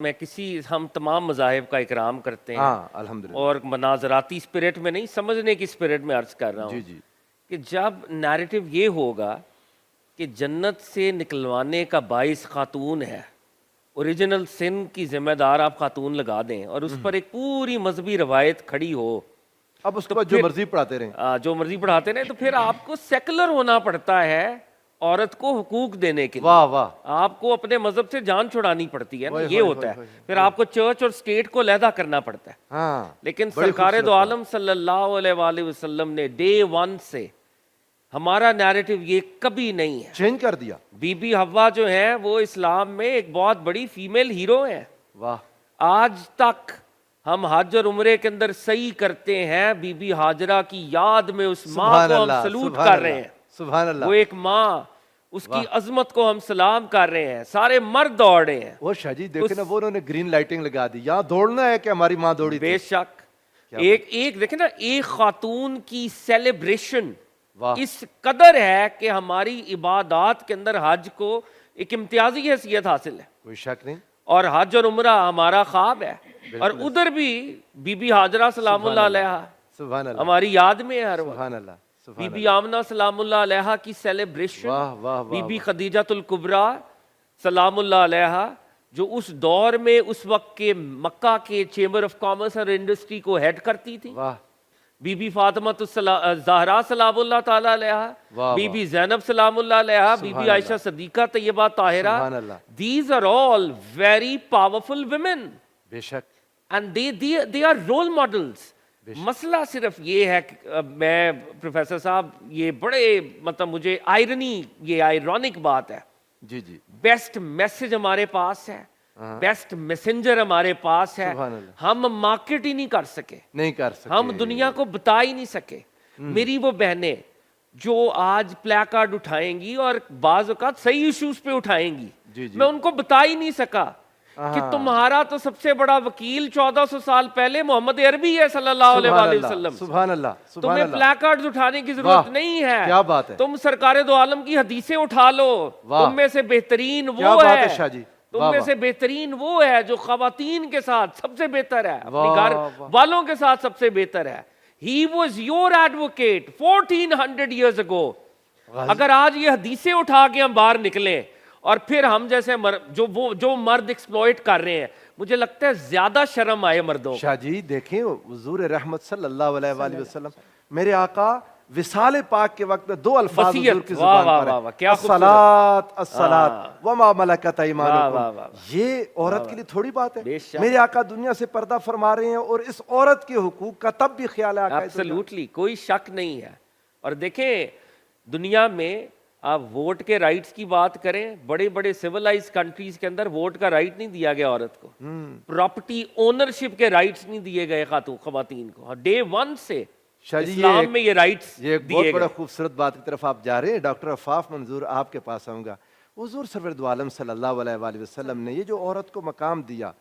میں ہم تمام مذاہب کا اکرام کرتے ہیں الحمدللہ، اور مناظراتی اسپرٹ میں نہیں، سمجھنے کی اسپرٹ میں عرض کر رہا ہوں جی کہ جب نیریٹو یہ ہوگا کہ جنت سے نکلوانے کا باعث خاتون ہے، اوریجنل سن کی ذمہ دار آپ خاتون لگا دیں اور اس پر ایک پوری مذہبی روایت کھڑی ہو، اب اس کے بعد جو مرضی پڑھاتے رہیں، جو مرضی پڑھاتے رہیں، تو پھر آپ کو سیکولر ہونا پڑتا ہے عورت کو حقوق دینے کے لیے۔ واہ واہ، آپ کو اپنے مذہب سے جان چھڑانی پڑتی ہے نا، یہ ہوئے ہوتا ہے۔ پھر آپ کو چرچ اور اسٹیٹ کو علیحدہ کرنا پڑتا ہے۔ ہاں، لیکن بڑی سرکار خوبصورت دو عالم صلی اللہ علیہ وآلہ وسلم نے ڈے ون سے ہمارا نیریٹو یہ کبھی نہیں ہے۔ چینج کر دیا۔ بی بی حوا جو ہیں وہ اسلام میں ایک بہت بڑی فیمیل ہیرو ہیں۔ واہ، آج تک ہم حج اور عمرے کے اندر سعی کرتے ہیں، بی بی ہاجرہ کی یاد میں اس ماں سبحان کو ہم اللہ، سلوٹ سبحان کر رہے اللہ، ہیں۔ سبحان اللہ۔ وہ ایک ماں، اس کی عظمت کو ہم سلام کر رہے ہیں، سارے مرد دوڑ رہے ہیں۔ وہ شاہ جی دیکھیں نا، وہ انہوں نے گرین لائٹنگ لگا دی، یہاں دوڑنا ہے کہ ہماری ماں دوڑی تھی۔ بے شک ایک دیکھیں نا، ایک خاتون کی سیلیبریشن اس قدر ہے کہ ہماری عبادات کے اندر حج کو ایک امتیازی حیثیت حاصل ہے، کوئی شک نہیں۔ اور حج اور عمرہ ہمارا خواب ہے، اور ادھر بھی بی بی ہاجرہ سلام اللہ علیہا سبحان اللہ، ہماری یاد میں ہے ہر وقت۔ سبحان اللہ، بی بی آمنہ سلام اللہ علیہا کی سیلیبریشن، واہ واہ بی واہ، بی خدیجۃ الکبریٰ سلام اللہ علیہا، جو اس دور میں اس وقت کے مکہ کے چیمبر آف کامرس اور انڈسٹری کو ہیڈ کرتی تھی، واہ بی بی فاطمہ الزہرا سلام اللہ تعالیٰ علیہا، بی بی زینب سلام اللہ علیہا، بی بی عائشہ صدیقہ طیبہ طاہرہ۔ سبحان اللہ، These are all very powerful women بے شک، and they are role models۔ مسئلہ صرف یہ ہے کہ میں پروفیسر صاحب یہ بڑے مطلب مجھے آئرنی، یہ آئرونک بات ہے، جی جی، بیسٹ میسج ہمارے پاس ہے، بیسٹ میسنجر ہمارے پاس ہے، سبحان اللہ، ہم مارکیٹ ہی نہیں کر سکے، نہیں کر سکتے، ہم دنیا کو بتا ہی نہیں سکے۔ میری وہ بہنیں جو آج پلے کارڈ اٹھائیں گی اور بعض اوقات صحیح ایشوز پہ اٹھائیں گی، میں ان کو بتا ہی نہیں سکا کہ تمہارا تو سب سے بڑا وکیل 1400 سال پہلے محمد عربی ہے صلی اللہ علیہ وآلہ وسلم۔ سبحان اللہ، سبحان تمہیں اللہ، پلے کارڈز اٹھانے کی ضرورت نہیں ہے، کیا بات ہے، تم سرکار دو عالم کی حدیثیں اٹھا لو، تم میں سے بہترین کیا وہ بات ہے، ہے شاہ جی، تم میں سے بہترین وہ ہے جو خواتین کے ساتھ سب سے بہتر ہے، اپنی گھر والوں کے ساتھ سب سے بہتر ہے۔ He was your advocate 1400 years ago۔ اگر آج یہ حدیثیں اٹھا کے ہم باہر نکلیں اور پھر ہم جیسے جو مرد ایکسپلوئٹ کر رہے ہیں، مجھے لگتا ہے زیادہ شرم آئے مردوں کو۔ شاہ جی دیکھیں حضور رحمت صلی اللہ علیہ وآلہ وسلم، میرے آقا وصال پاک کے وقت میں دو الفاظ حضور کی زبان پر ہیں، الصلاۃ الصلاۃ وما ملکت ایمانکم۔ یہ عورت کے لیے تھوڑی بات ہے، میرے آقا دنیا سے پردہ فرما رہے ہیں اور اس عورت کے حقوق کا تب بھی خیال ہے آقا۔ ایبسلیوٹلی، کوئی شک نہیں ہے۔ اور دیکھیں دنیا میں آپ ووٹ کے رائٹس کی بات کریں، بڑے بڑے سیولائز کنٹریز کے اندر ووٹ کا رائٹ نہیں دیا گیا عورت کو، پراپرٹی اونرشپ کے رائٹس نہیں دیے گئے خواتین کو، ڈے ون سے اسلام میں یہ رائٹس یہ ایک بہت بڑا خوبصورت بات کی طرف آپ جا رہے ہیں۔ ڈاکٹر عفاف منظور آپ کے پاس آؤں گا۔ حضور سرور دو عالم صلی اللہ علیہ وآلہ وسلم نے یہ جو عورت کو مقام دیا،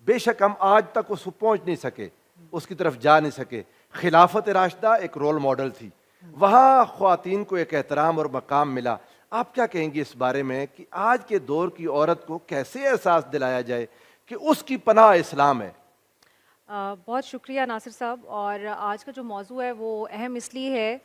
بے شک ہم آج تک اس کو پہنچ نہیں سکے، اس کی طرف جا نہیں سکے۔ خلافت راشدہ ایک رول ماڈل تھی، وہاں خواتین کو ایک احترام اور مقام ملا۔ آپ کیا کہیں گے اس بارے میں کہ آج کے دور کی عورت کو کیسے احساس دلایا جائے کہ اس کی پناہ اسلام ہے؟ بہت شکریہ ناصر صاحب، اور آج کا جو موضوع ہے وہ اہم اس لیے ہے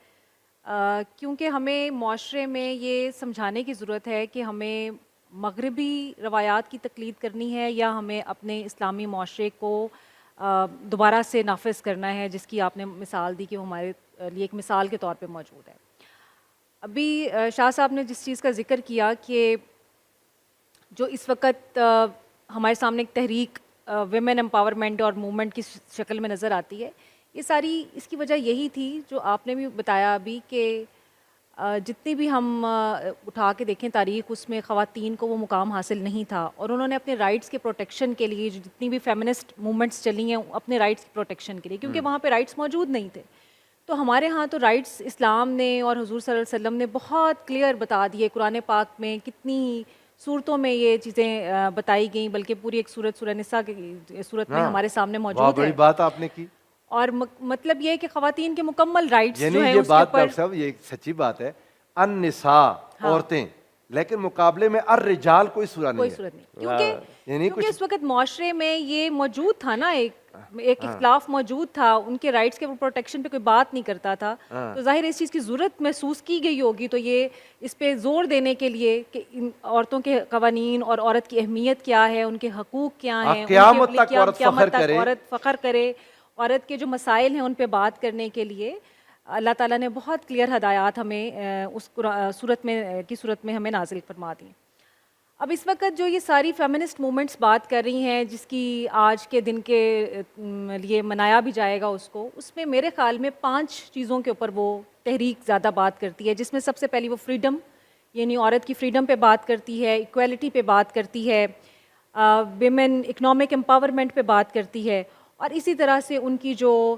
کیونکہ ہمیں معاشرے میں یہ سمجھانے کی ضرورت ہے کہ ہمیں مغربی روایات کی تقلید کرنی ہے یا ہمیں اپنے اسلامی معاشرے کو دوبارہ سے نافذ کرنا ہے، جس کی آپ نے مثال دی کہ وہ ہمارے لیے ایک مثال کے طور پہ موجود ہے۔ ابھی شاہ صاحب نے جس چیز کا ذکر کیا کہ جو اس وقت ہمارے سامنے ایک تحریک ویمن امپاورمنٹ اور موومنٹ کی شکل میں نظر آتی ہے، یہ ساری اس کی وجہ یہی تھی جو آپ نے بھی بتایا ابھی کہ جتنی بھی ہم اٹھا کے دیکھیں تاریخ، اس میں خواتین کو وہ مقام حاصل نہیں تھا، اور انہوں نے اپنے رائٹس کے پروٹیکشن کے لیے جتنی بھی فیمنسٹ موومنٹس چلی ہیں اپنے رائٹس کی پروٹیکشن کے لیے، کیونکہ وہاں پہ رائٹس موجود نہیں تھے۔ تو ہمارے ہاں تو رائٹس اسلام نے اور حضور صلی اللہ علیہ وسلم نے بہت کلیئر بتا دیے، قرآن پاک میں کتنی صورتوں میں یہ چیزیں بتائی گئیں، بلکہ پوری ایک سورہ نساء کی صورت میں ہمارے سامنے موجود ہے۔ بڑی بات آپ نے کی، اور مطلب یہ کہ خواتین کے مکمل رائٹس یعنی جو ہے یہ اس کے بات اوپر، ڈاکٹر صاحب یہ سچی بات ہے، النساء عورتیں، لیکن مقابلے میں الرجال کوئی سورہ کوئی نہیں ہے. صورت نہیں، کیونکہ یعنی کیونکہ اس وقت معاشرے میں یہ موجود تھا نا، ایک اختلاف موجود تھا، ان کے رائٹس کے پروٹیکشن پہ کوئی بات نہیں کرتا تھا، تو ظاہر اس چیز کی ضرورت محسوس کی گئی ہوگی، تو یہ اس پہ زور دینے کے لیے کہ ان عورتوں کے قوانین اور عورت کی اہمیت کیا ہے، ان کے حقوق کیا ہیں، قیامت تک عورت فخر کرے، عورت فخر کرے، عورت کے جو مسائل ہیں ان پہ بات کرنے کے لیے اللہ تعالیٰ نے بہت کلیئر ہدایات ہمیں اس صورت میں ہمیں نازل فرما دی. اب اس وقت جو یہ ساری فیمنسٹ موومنٹس بات کر رہی ہیں، جس کی آج کے دن کے لیے منایا بھی جائے گا اس میں میرے خیال میں 5 چیزوں کے اوپر وہ تحریک زیادہ بات کرتی ہے، جس میں سب سے پہلی وہ فریڈم، یعنی عورت کی فریڈم پہ بات کرتی ہے، ایکویلٹی پہ بات کرتی ہے، ویمن اکنامک امپاورمنٹ پہ بات کرتی ہے، اور اسی طرح سے ان کی جو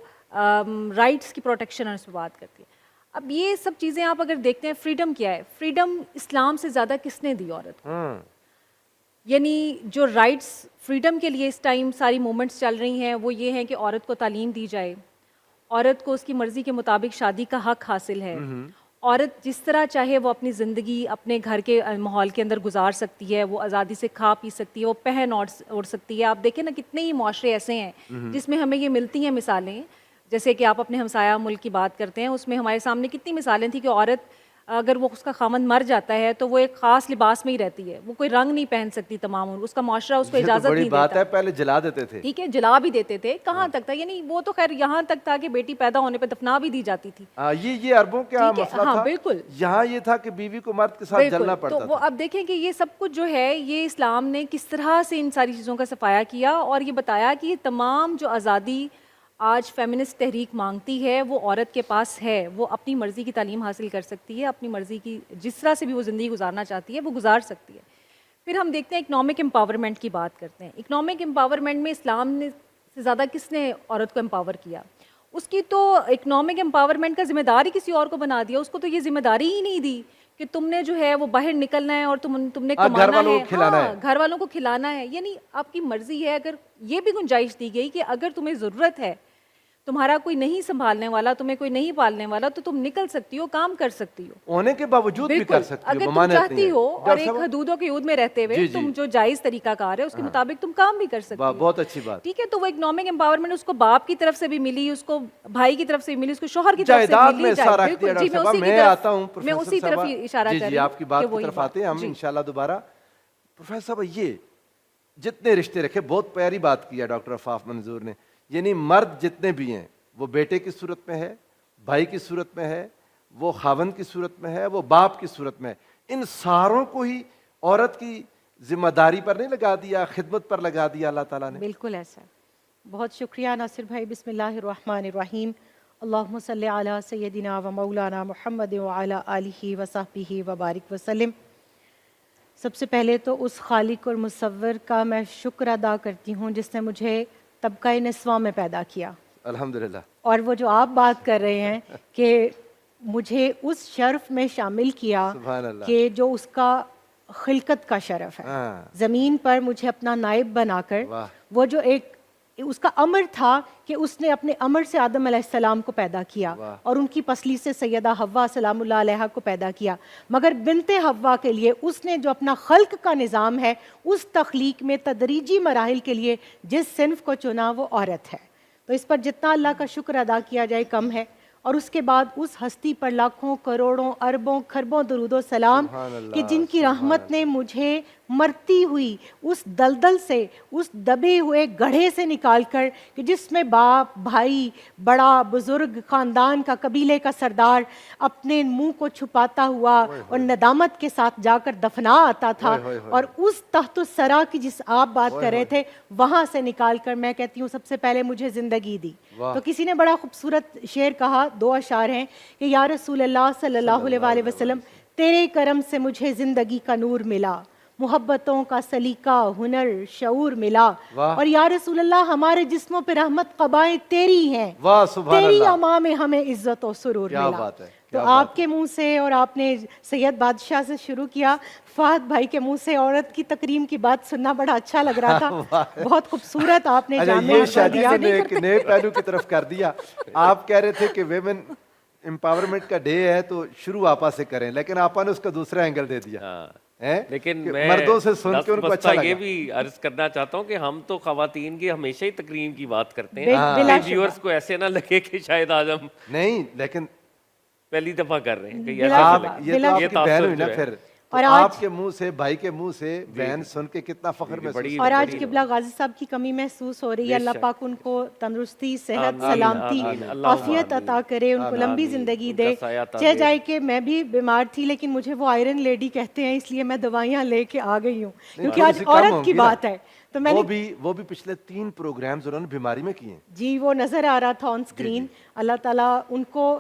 رائٹس کی پروٹیکشن ہے اس پہ بات کرتی ہے. اب یہ سب چیزیں آپ اگر دیکھتے ہیں، فریڈم کیا ہے؟ فریڈم اسلام سے زیادہ کس نے دی عورت کو؟ یعنی جو رائٹس فریڈم کے لیے اس ٹائم ساری موومنٹس چل رہی ہیں وہ یہ ہیں کہ عورت کو تعلیم دی جائے، عورت کو اس کی مرضی کے مطابق شادی کا حق حاصل ہے، عورت جس طرح چاہے وہ اپنی زندگی اپنے گھر کے ماحول کے اندر گزار سکتی ہے، وہ آزادی سے کھا پی سکتی ہے، وہ پہن اوڑھ سکتی ہے. آپ دیکھیں نا کتنے ہی معاشرے ایسے ہیں جس میں ہمیں یہ ملتی ہیں مثالیں، جیسے کہ آپ اپنے ہمسایہ ملک کی بات کرتے ہیں، اس میں ہمارے سامنے کتنی مثالیں تھیں کہ عورت اگر وہ اس کا خامند مر جاتا ہے تو وہ ایک خاص لباس میں ہی رہتی ہے، وہ کوئی رنگ نہیں پہن سکتی تمام، اس کا معاشرہ اس کو اجازت نہیں دیتا. بات ہے پہلے جلا دیتے تھے، ٹھیک ہے، جلا بھی دیتے تھے، کہاں تک تھا، یعنی وہ تو خیر یہاں تک تھا کہ بیٹی پیدا ہونے پہ دفنا بھی دی جاتی تھی. یہ عربوں کا مسئلہ تھا. بالکل. یہاں یہ تھا کہ بیوی کو مرد کے ساتھ جلنا پڑتا تھا. تو وہ اب دیکھیں کہ یہ سب کچھ جو ہے یہ اسلام نے کس طرح سے ان ساری چیزوں کا صفایا کیا، اور یہ بتایا کہ یہ تمام جو آزادی آج فیمنسٹ تحریک مانگتی ہے وہ عورت کے پاس ہے، وہ اپنی مرضی کی تعلیم حاصل کر سکتی ہے، اپنی مرضی کی جس طرح سے بھی وہ زندگی گزارنا چاہتی ہے وہ گزار سکتی ہے. پھر ہم دیکھتے ہیں اکنامک امپاورمنٹ کی بات کرتے ہیں. اکنامک امپاورمنٹ میں اسلام نے سے زیادہ کس نے عورت کو امپاور کیا؟ اس کی تو اکنامک امپاورمنٹ کا ذمہ دار ہی کسی اور کو بنا دیا. اس کو تو یہ ذمہ داری ہی نہیں دی کہ تم نے جو ہے وہ باہر نکلنا ہے اور تم نے کمانا ہے، گھر والوں کو کھلانا ہے. یعنی آپ کی مرضی ہے. اگر یہ بھی گنجائش دی گئی کہ اگر تمہیں ضرورت ہے، تمہارا کوئی نہیں سنبھالنے والا، تمہیں کوئی نہیں پالنے والا، تو تم نکل سکتی ہو، کام کر سکتی ہو، ہونے کے باوجود بھی کر سکتی ہو اگر تم چاہتی ہو، اور ایک حدود و قیود میں رہتے ہوئے تم جو جائز طریقہ کار ہے اس کے مطابق تم کام بھی کر سکتی ہو. بہت اچھی بات. ٹھیک ہے، تو وہ اکنامک امپاورمنٹ اس کو باپ کی طرف سے بھی ملی، اس کو بھائی کی طرف سے بھی ملی، اس کو شوہر کی طرف سے بھی ملی. میں اسی طرف اشارہ کر رہی ہوں. آپ کی بات کی طرف آتے ہیں ہم انشاءاللہ دوبارہ. پروفیسر صاحب یہ جتنے رشتے رکھے، بہت پیاری بات کی ہے ڈاکٹر عفاف منظور نے. یعنی مرد جتنے بھی ہیں، وہ بیٹے کی صورت میں ہے، بھائی کی صورت میں ہے، وہ خاوند کی صورت میں ہے، وہ باپ کی صورت میں ہے، ان ساروں کو ہی عورت کی ذمہ داری پر نہیں لگا دیا، خدمت پر لگا دیا اللہ تعالیٰ نے. بالکل ایسا. بہت شکریہ ناصر بھائی. بسم اللہ الرحمن الرحیم. اللہم صلی علی سیدنا و مولانا محمد وعلی آلہ وصحبہ وبارک وسلم. سب سے پہلے تو اس خالق اور مصور کا میں شکر ادا کرتی ہوں جس نے مجھے طبقہ نسواں میں پیدا کیا. الحمدللہ. اور وہ جو آپ بات کر رہے ہیں کہ مجھے اس شرف میں شامل کیا کہ جو اس کا خلقت کا شرف ہے، زمین پر مجھے اپنا نائب بنا کر، وہ جو ایک اس کا امر تھا کہ اس نے اپنے امر سے آدم علیہ السلام کو پیدا کیا اور ان کی پسلی سے سیدہ حوا سلام اللہ علیہا کو پیدا کیا. مگر بنت حوا کے لیے اس نے جو اپنا خلق کا نظام ہے، اس تخلیق میں تدریجی مراحل کے لیے جس صنف کو چنا وہ عورت ہے. تو اس پر جتنا اللہ کا شکر ادا کیا جائے کم ہے. اور اس کے بعد اس ہستی پر لاکھوں کروڑوں اربوں خربوں درود و سلام کہ جن کی رحمت نے مجھے مرتی ہوئی اس دلدل سے، اس دبے ہوئے گڑھے سے نکال کر کہ جس میں باپ، بھائی، بڑا بزرگ، خاندان کا، قبیلے کا سردار اپنے منہ کو چھپاتا ہوا اور ندامت کے ساتھ جا کر دفنا آتا تھا، اور اس تحت الثری کی جس آپ بات کر رہے تھے وہاں سے نکال کر میں کہتی ہوں سب سے پہلے مجھے زندگی دی. تو کسی نے بڑا خوبصورت شعر کہا، 2 اشعار ہیں کہ یا رسول اللہ صلی اللہ علیہ وسلم تیرے کرم سے مجھے زندگی کا نور ملا، محبتوں کا سلیقہ، ہنر، شعور ملا، اور یا رسول اللہ ہمارے جسموں پہ رحمت قبائیں تیری ہیں، تیری اما میں ہمیں عزت و سرور ملا. تو آپ کے منہ سے، اور آپ نے سید بادشاہ سے شروع کیا، فہد بھائی کے منہ سے عورت کی تکریم کی بات سننا بڑا اچھا لگ رہا تھا. بہت خوبصورت آپ نے یہ شادی سے ایک نئے پہلو کی طرف کر دیا. آپ کہہ رہے تھے کہ ویمن امپاورمنٹ کا ڈے ہے تو شروع آپا سے کریں، لیکن آپا نے اس کا دوسرا اینگل دے دیا. لیکن کہ میں مردوں سے سن کے ان کو اچھا یہ لگا. بھی عرض کرنا چاہتا ہوں کہ ہم تو خواتین کی ہمیشہ ہی تکریم کی بات کرتے بلا ہیں, شبہ. ویورز کو ایسے نہ لگے کہ شاید آج ہم نہیں لیکن پہلی دفعہ کر رہے ہیں کہ یہ تو آپ کی بہن ہوئی نا پھر, اور آپ کے منہ سے, بھائی کے منہ سے بہن سن کے کتنا فخر محسوس. اور آج قبلہ غازی صاحب کی کمی محسوس ہو رہی ہے. اللہ پاک ان کو تندرستی, صحت, سلامتی, عافیت عطا کرے, ان کو لمبی زندگی دے. چہ جائے کہ میں بھی بیمار تھی لیکن مجھے وہ آئرن لیڈی کہتے ہیں, اس لیے میں دوائیاں لے کے آ گئی ہوں کیونکہ آج عورت کی بات ہے. تو میں وہ بھی پچھلے 3 پروگرامز انہوں نے بیماری میں کیے ہیں. جی وہ نظر آ رہا تھا آن سکرین. اللہ تعالیٰ ان کو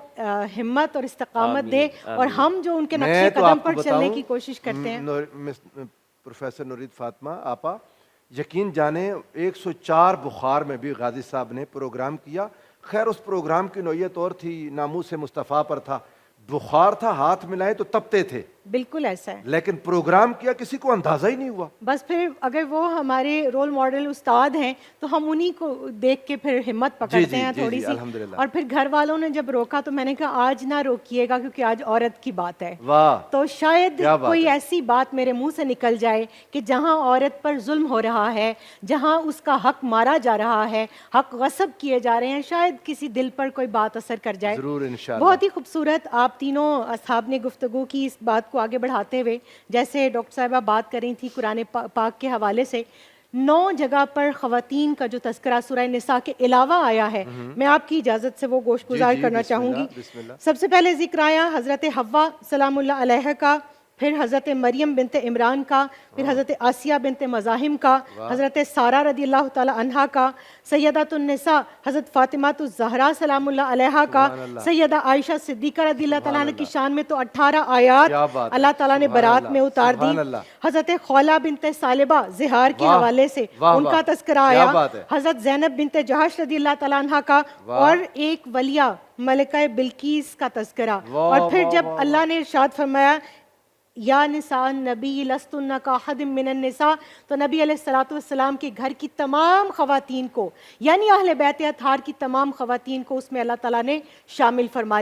ہمت اور استقامت دے, اور ہم جو ان کے نقش قدم پر چلنے کی کوشش کرتے ہیں. پروفیسر نورید فاطمہ آپا, یقین جانیں 104 بخار میں بھی غازی صاحب نے پروگرام کیا. خیر اس پروگرام کی نوعیت اور تھی, ناموس مصطفیٰ پر تھا, بخار تھا, ہاتھ ملائے تو تپتے تھے. بالکل ایسا ہے. لیکن پروگرام کیا کسی کو اندازہ ہی نہیں ہوا. بس پھر اگر وہ ہمارے رول ماڈل استاد ہیں تو ہم انہی کو دیکھ کے پھر ہمت پکڑتے ہیں تھوڑی سی. اور پھر گھر والوں نے جب روکا تو میں نے کہا آج نہ روکیے گا کیونکہ آج عورت کی بات ہے. تو شاید کوئی ایسی بات میرے منہ سے نکل جائے کہ جہاں عورت پر ظلم ہو رہا ہے, جہاں اس کا حق مارا جا رہا ہے, حق غصب کیے جا رہے ہیں, شاید کسی دل پر کوئی بات اثر کر جائے. ضرور انشاءاللہ. بہت ہی خوبصورت آپ تینوں اصحاب نے گفتگو کی اس بات کو آگے بڑھاتے ہوئے. جیسے ڈاکٹر صاحبہ بات کر رہی تھی قرآن پاک کے حوالے سے, 9 جگہ پر خواتین کا جو تذکرہ سورہ نساء کے علاوہ آیا ہے, میں آپ کی اجازت سے وہ گوش گزار کرنا چاہوں گی. سب سے پہلے ذکر آیا حضرت حوا سلام اللہ علیہ کا, پھر حضرت مریم بنت عمران کا, پھر حضرت آسیہ بنت مزاحم کا, حضرت سارہ رضی اللہ تعالی عنہا کا, سیدۃ النساء حضرت فاطمہ الزہرا سلام اللہ علیہا کا, سیدہ عائشہ صدیقہ رضی اللہ تعالیٰ عنہ کی شان میں تو 18 آیات اللہ تعالیٰ نے برات میں اتار دی. حضرت خولہ بنت ثعلبہ زہار کے حوالے سے ان کا تذکرہ آیا. حضرت زینب بنت جہش رضی اللہ تعالیٰ عنہا کا, اور ایک ولیہ ملکہ بلقیس کا تذکرہ. اور پھر جب اللہ نے ارشاد فرمایا یا نساء النبی لستن کاحد من النساء, تو نبی علیہ الصلوۃ والسلام کے گھر کی تمام خواتین کو, یعنی اہل بیت اطہار کی تمام خواتین کو اس میں اللہ تعالیٰ نے شامل فرما